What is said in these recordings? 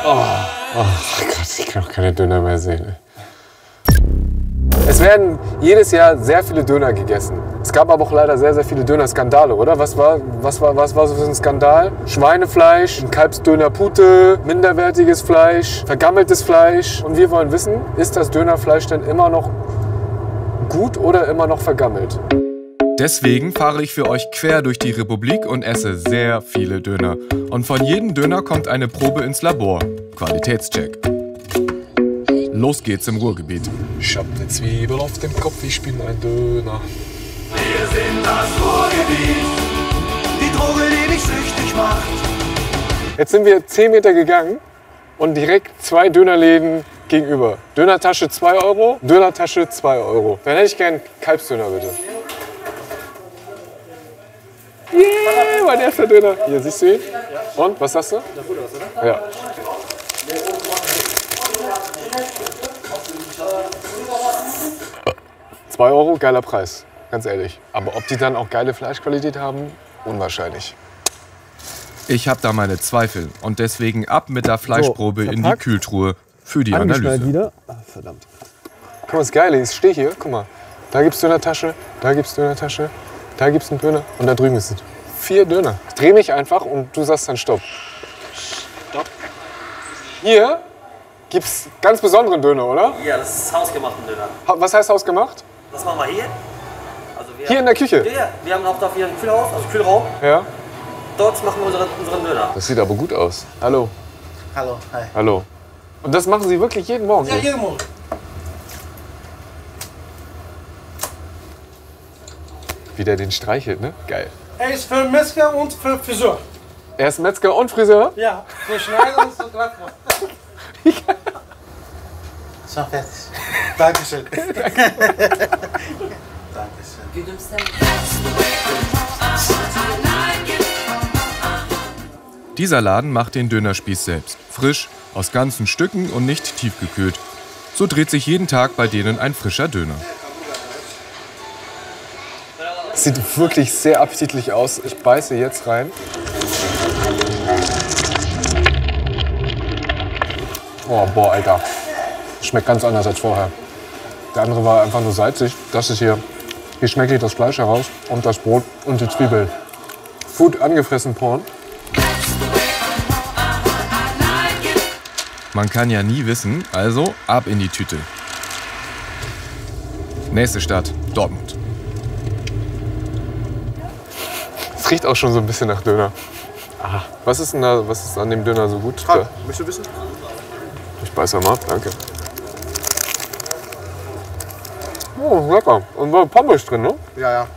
Oh Gott, ich kann auch keine Döner mehr sehen. Es werden jedes Jahr sehr viele Döner gegessen. Es gab aber auch leider sehr, sehr viele Döner-Skandale, oder? Was war so für ein Skandal? Schweinefleisch, ein Kalbsdöner Pute, minderwertiges Fleisch, vergammeltes Fleisch. Und wir wollen wissen, ist das Dönerfleisch denn immer noch gut oder immer noch vergammelt? Deswegen fahre ich für euch quer durch die Republik und esse sehr viele Döner. Und von jedem Döner kommt eine Probe ins Labor. Qualitätscheck. Los geht's im Ruhrgebiet. Ich hab ne Zwiebel auf dem Kopf, ich bin ein Döner. Wir sind das Ruhrgebiet, die Droge, die mich süchtig macht. Jetzt sind wir 10 Meter gegangen und direkt 2 Dönerläden gegenüber. Dönertasche 2 Euro, Dönertasche 2 Euro. Dann hätte ich gern Kalbsdöner, bitte. Yeah, mein erster Döner. Hier, siehst du ihn? Ja. Und, was sagst du? Der gut aus, oder? Ja. €2, geiler Preis, ganz ehrlich. Aber ob die dann auch geile Fleischqualität haben, unwahrscheinlich. Ich habe da meine Zweifel und deswegen ab mit der Fleischprobe in die Kühltruhe für die Analyse. Wieder. Ah, verdammt. Guck mal, das Geile ist, ich stehe hier, guck mal. Da gibt's Dönertasche, da gibt's Dönertasche, da gibt's einen Döner und da drüben ist es. 4 Döner. Ich dreh mich einfach und du sagst dann Stopp. Stopp. Hier gibt's ganz besonderen Döner, oder? Ja, das ist hausgemachten Döner. Was heißt hausgemacht? Das machen wir hier. Also wir Hier in der Küche? Ja, wir haben auch dafür ein Kühlhaus, also Kühlraum. Ja. Dort machen wir unseren Döner. Das sieht aber gut aus. Hallo. Hallo, hi. Hallo. Und das machen Sie wirklich jeden Morgen? Ja, jeden Morgen. Wie der den streichelt, ne? Geil. Er ist für Metzger und für Friseur. Er ist Metzger und Friseur? Ja, für Schneider und so Draht. So, fertig. Dankeschön. Dankeschön. Dieser Laden macht den Dönerspieß selbst. Frisch, aus ganzen Stücken und nicht tiefgekühlt. So dreht sich jeden Tag bei denen ein frischer Döner. Sieht wirklich sehr appetitlich aus. Ich beiße jetzt rein. Oh, boah, Alter. Schmeckt ganz anders als vorher. Der andere war einfach nur salzig. Das ist hier schmeckt das Fleisch heraus und das Brot und die Zwiebeln. Food angefressen Porn. Man kann ja nie wissen, also ab in die Tüte. Nächste Stadt, Dortmund. Es riecht auch schon so ein bisschen nach Döner. Ah, was ist an dem Döner so gut? Frag, möchtest du wissen? Ich beiß mal ab, danke. Oh, lecker. Und war Pommes drin, ne? Ja, ja.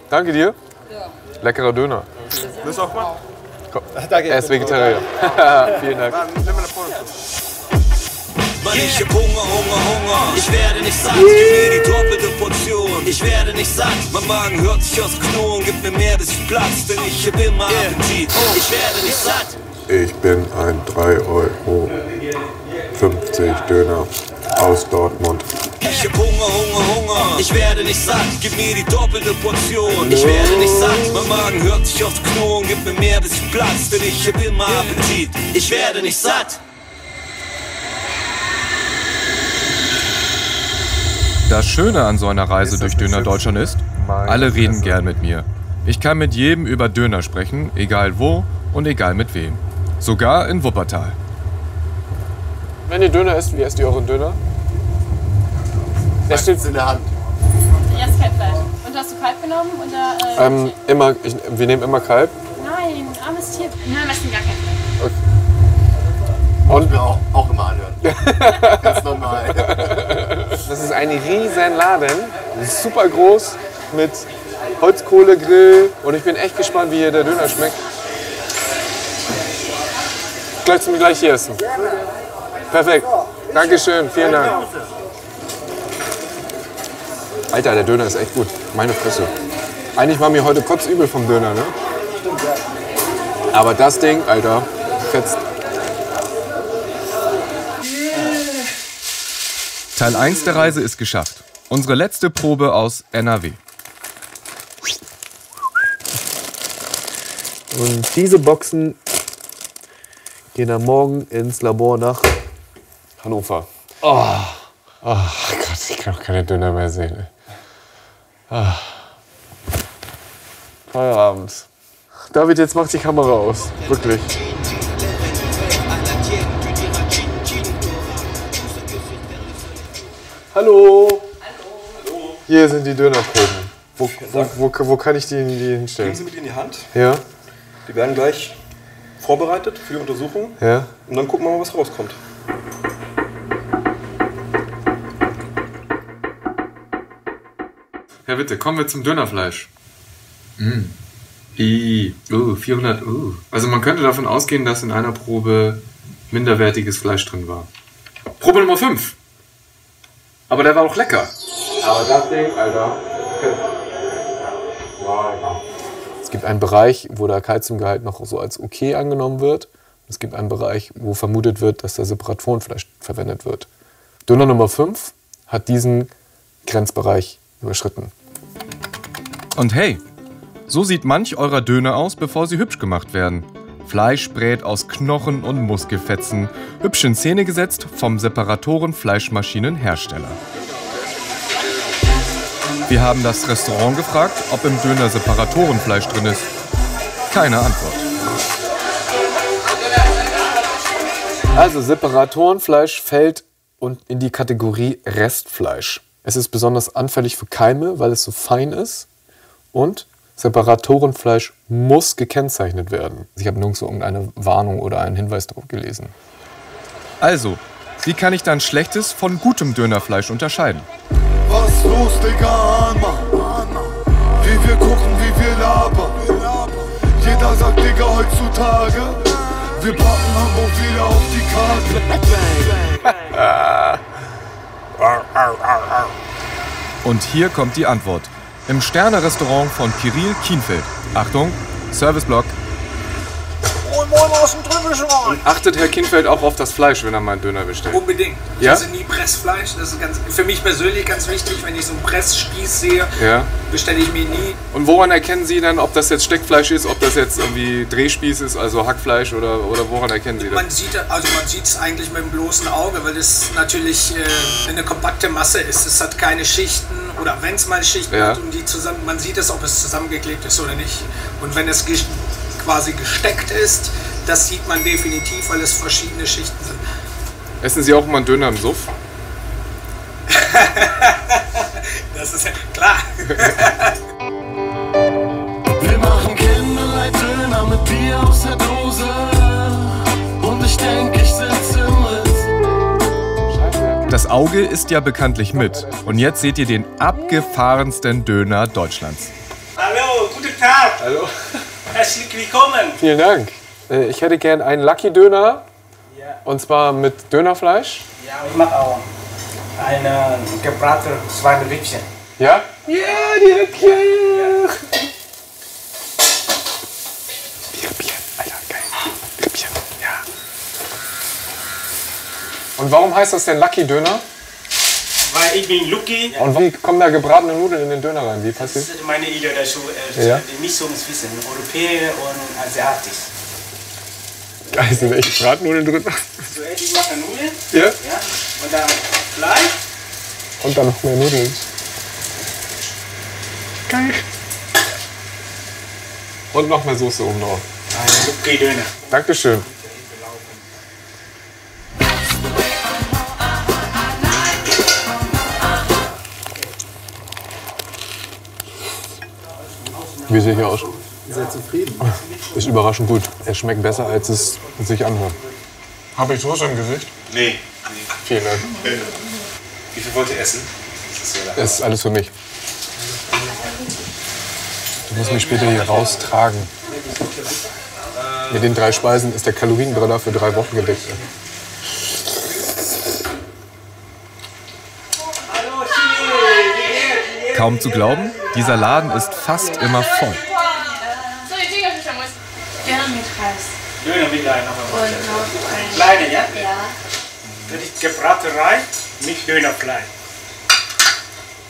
Danke dir. Ja. Leckerer Döner. Willst du auch mal? Komm. Danke. Er ist Vegetarier. Vielen Dank. Nimm mal eine Porno. Mann, ich hab Hunger. Ich werde nicht satt, gib mir die doppelte Portion. Ich werde nicht satt, mein Magen hört sich aus Knochen. Gib mir mehr, bis ich platz, denn ich hab immer Appetit. Ich werde nicht satt. Ich bin ein 3,50 € Döner aus Dortmund. Ich hab Hunger. Ich werde nicht satt, gib mir die doppelte Portion. Ich werde nicht satt, mein Magen hört sich aus Knochen. Gib mir mehr, bis ich platz, denn ich hab immer Appetit. Ich werde nicht satt. Das Schöne an so einer Reise durch Döner Deutschland ist, alle reden gern mit mir. Ich kann mit jedem über Döner sprechen, egal wo und egal mit wem. Sogar in Wuppertal. Wenn ihr Döner esst, wie esst ihr euren Döner? Der steht in der Hand. Erst Kalbfleisch. Und hast du Kalb genommen? Oder, wir nehmen immer Kalb. Nein, armes Tier. Nein, am besten gar kein Fleisch. Und mir auch immer anhören. Ganz normal. Das ist ein riesen Laden, super groß, mit Holzkohlegrill. Und ich bin echt gespannt, wie hier der Döner schmeckt. Gleich hier essen. Perfekt. Dankeschön, vielen Dank. Alter, der Döner ist echt gut. Meine Fresse. Eigentlich war mir heute kotzübel vom Döner, ne? Aber das Ding, Alter, fetzt. Teil 1 der Reise ist geschafft. Unsere letzte Probe aus NRW. Und diese Boxen Gehen dann morgen ins Labor nach Hannover. Oh Gott, ich kann auch keine Döner mehr sehen. Feierabend. David, jetzt macht die Kamera aus. Wirklich. Hallo. Hallo. Hier sind die Dönerproben. Wo kann ich die hinstellen? Nehmen Sie mit in die Hand. Ja. Die werden gleich vorbereitet für die Untersuchung. Ja. Und dann gucken wir mal, was rauskommt. Herr Witte, kommen wir zum Dönerfleisch. 400. Also man könnte davon ausgehen, dass in einer Probe minderwertiges Fleisch drin war. Probe Nummer 5. Aber der war auch lecker. Aber das Ding, Alter. Es gibt einen Bereich, wo der Kalziumgehalt noch so als okay angenommen wird. Es gibt einen Bereich, wo vermutet wird, dass da Separatorenfleisch verwendet wird. Döner Nummer 5 hat diesen Grenzbereich überschritten. Und hey, so sieht manch eurer Döner aus, bevor sie hübsch gemacht werden. Fleisch brät aus Knochen und Muskelfetzen, hübsch in Szene gesetzt vom Separatoren-Fleischmaschinenhersteller. Wir haben das Restaurant gefragt, ob im Döner Separatorenfleisch drin ist. Keine Antwort. Also Separatorenfleisch fällt in die Kategorie Restfleisch. Es ist besonders anfällig für Keime, weil es so fein ist. Und Separatorenfleisch muss gekennzeichnet werden. Ich habe nirgendwo irgendeine Warnung oder einen Hinweis darauf gelesen. Also, wie kann ich dann schlechtes von gutem Dönerfleisch unterscheiden? Was los, Digga, Mann? Wie wir gucken, wie wir labern. Jeder sagt, Digga, heutzutage, wir packen Hamburg wieder auf die Karte. Und hier kommt die Antwort. Im Sterne-Restaurant von Kirill Kienfeld. Achtung, Serviceblock. Und achtet Herr Kienfeld auch auf das Fleisch, wenn er mal einen Döner bestellt? Unbedingt. Ja? Also nie Pressfleisch. Das ist für mich persönlich ganz wichtig. Wenn ich so einen Pressspieß sehe, Ja. bestelle ich mir nie. Und woran erkennen Sie dann, ob das jetzt Steckfleisch ist, ob das jetzt irgendwie Drehspieß ist, also Hackfleisch oder woran erkennen Sie das? Man sieht es eigentlich mit dem bloßen Auge, weil das natürlich eine kompakte Masse ist. Es hat keine Schichten oder wenn es mal Schichten Ja. hat und man sieht es, ob es zusammengeklebt ist oder nicht. Und wenn es quasi gesteckt ist, das sieht man definitiv, weil es verschiedene Schichten sind. Essen Sie auch mal einen Döner im Suff? Das ist klar. Wir machen Candlelight-Döner mit Bier aus der Dose. Und ich denke, ich sitze im Ritz. Das Auge isst ja bekanntlich mit. Und jetzt seht ihr den abgefahrensten Döner Deutschlands. Hallo, guten Tag. Hallo. Herzlich willkommen. Vielen Dank. Ich hätte gern einen Lucky-Döner. Ja. Und zwar mit Dönerfleisch. Ja, ich mache auch eine gebratene Schweinerippchen. Ja? Ja, die Rippchen. Die Rippchen, Alter, geil. Rippchen, ja. Und warum heißt das denn Lucky-Döner? Weil ich bin Lucky. Und wie kommen da gebratene Nudeln in den Döner rein? Wie passiert? Das ist meine Idee dazu. Ja. Die Mischung zwischen Europäer und Asiatisch. Geil, sind echt Bratnudeln drin. Zuerst ich mache Nudeln. Ja? Ja. Und dann Fleisch. Und dann noch mehr Nudeln. Geil. Und noch mehr Soße oben drauf. Ein Lucky-Döner. Dankeschön. Wie sehe ich hier aus? Sehr zufrieden. Ist überraschend gut. Es schmeckt besser, als es sich anhört. Habe ich Soße im Gesicht? Nee. Vielen Dank. Wie viel wollt ihr essen? Das ist alles für mich. Du musst mich später hier raustragen. Mit den 3 Speisen ist der Kalorienbrenner für 3 Wochen gedeckt. Kaum zu glauben, dieser Laden ist fast immer voll. Döner mit Reis. Döner mit Reis. Und noch ein... Kleine, ja? Ja. Das ist gebratene Reis mit Dönerfleisch.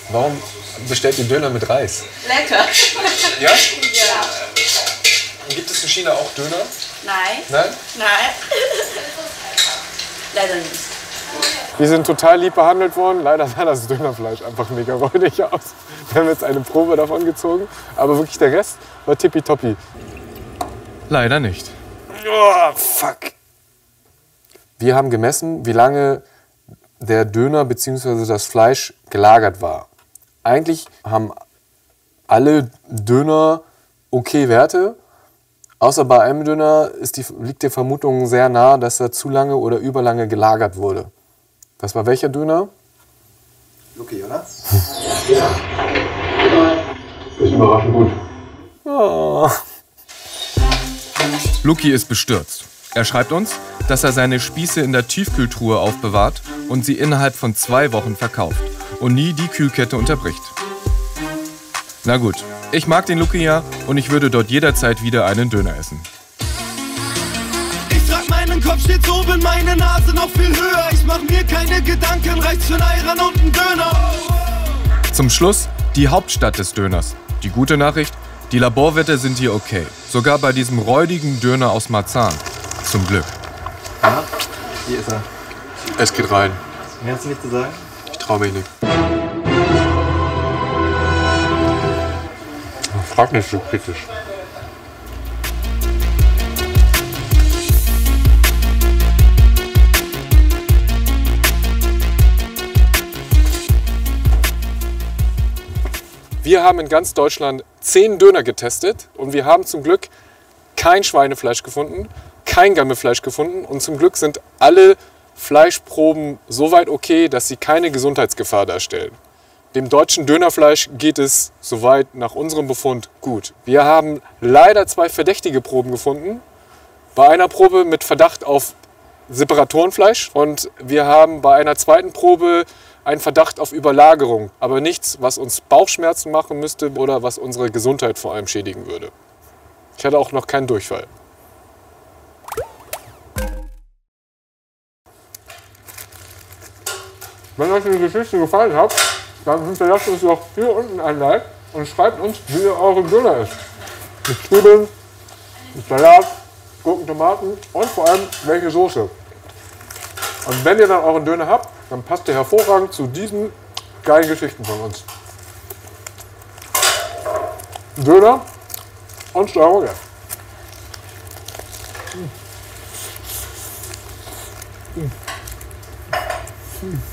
Warum bestellt ihr Döner mit Reis? Lecker. Ja? Ja. Gibt es in China auch Döner? Nein. Nein? Nein. Leider nicht. Wir sind total lieb behandelt worden. Leider sah das Dönerfleisch einfach mega räudig aus. Wir haben jetzt eine Probe davon gezogen. Aber wirklich der Rest war tippitoppi. Leider nicht. Oh, fuck. Wir haben gemessen, wie lange der Döner bzw. das Fleisch gelagert war. Eigentlich haben alle Döner okay Werte. Außer bei einem Döner liegt die Vermutung sehr nah, dass er zu lange oder überlange gelagert wurde. Das war welcher Döner? Luki, oder? Ja. Ist überraschend gut. Oh. Luki ist bestürzt. Er schreibt uns, dass er seine Spieße in der Tiefkühltruhe aufbewahrt und sie innerhalb von 2 Wochen verkauft und nie die Kühlkette unterbricht. Na gut, ich mag den Luki ja und ich würde dort jederzeit wieder einen Döner essen. Ich trag meinen Kopf stets oben, meine Nase noch viel höher. Ich mach mir keine Gedanken, reicht für einen Ayran und einen Döner. Zum Schluss die Hauptstadt des Döners. Die gute Nachricht, die Laborwerte sind hier okay. Sogar bei diesem räudigen Döner aus Marzahn. Zum Glück. Ja, hier ist er. Es geht rein. Mehr hast du nicht zu sagen? Ich trau mich nicht. Frag nicht so kritisch. Wir haben in ganz Deutschland 10 Döner getestet und wir haben zum Glück kein Schweinefleisch gefunden, kein Gammelfleisch gefunden und zum Glück sind alle Fleischproben soweit okay, dass sie keine Gesundheitsgefahr darstellen. Dem deutschen Dönerfleisch geht es soweit nach unserem Befund gut. Wir haben leider 2 verdächtige Proben gefunden. Bei einer Probe mit Verdacht auf Separatorenfleisch und wir haben bei einer zweiten Probe einen Verdacht auf Überlagerung, aber nichts, was uns Bauchschmerzen machen müsste oder was unsere Gesundheit vor allem schädigen würde. Ich hatte auch noch keinen Durchfall. Wenn euch die Geschichte gefallen hat, dann hinterlasst uns doch hier unten ein Like und schreibt uns, wie ihr euren Döner isst. Mit Zwiebeln, mit Salat, Gurken, Tomaten und vor allem welche Soße. Und wenn ihr dann euren Döner habt, dann passt ihr hervorragend zu diesen geilen Geschichten von uns. Döner und Steuerung. Mm.